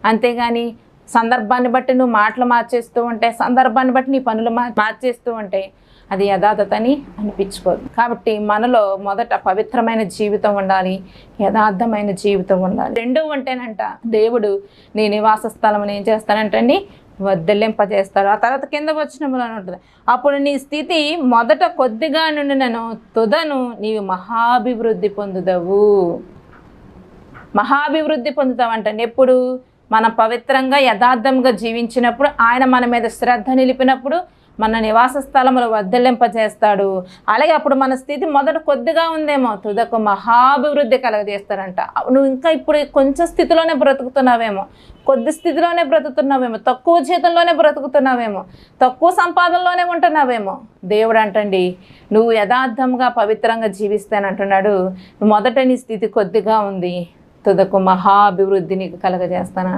అంతేగాని సందర్భాన్ని బట్టి నువ్వు మాటలు మార్చేస్తూ ఉంటే, సందర్భాన్ని బట్టి నీ పనులు మార్చేస్తూ ఉంటే అది యథార్థతని అనిపించుకోదు. కాబట్టి మనలో మొదట పవిత్రమైన జీవితం ఉండాలి, యథార్థమైన జీవితం ఉండాలి. రెండూ ఉంటేనంట దేవుడు నీ నివాస స్థలం ఏం చేస్తానంటండి, వర్ధిల్లింపజేస్తాడు. ఆ తర్వాత కింద వచనంలో ఉంటుంది, అప్పుడు నీ స్థితి మొదట కొద్దిగా నుండి నేను తుదను నీవు మహాభివృద్ధి పొందుదవు. మహాభివృద్ధి పొందుతావంటండి ఎప్పుడు? మనం పవిత్రంగా యథార్థంగా జీవించినప్పుడు, ఆయన మన మీద శ్రద్ధ నిలిపినప్పుడు మన నివాస స్థలములు వర్ధిల్లింపజేస్తాడు. అలాగే అప్పుడు మన స్థితి మొదట కొద్దిగా ఉందేమో, తుదకు మహాభివృద్ధి కలగజేస్తాడంట. నువ్వు ఇంకా ఇప్పుడు కొంచెం స్థితిలోనే బ్రతుకుతున్నావేమో, కొద్ది స్థితిలోనే బ్రతుకుతున్నావేమో, తక్కువ జీతంలోనే బ్రతుకుతున్నావేమో, తక్కువ సంపాదనలోనే ఉంటున్నావేమో. దేవుడు అంటండి, నువ్వు యథార్థంగా పవిత్రంగా జీవిస్తానంటున్నాడు. మొదట నీ స్థితి కొద్దిగా ఉంది, తుదకు మహాభివృద్ధి నీకు కలగజేస్తాను.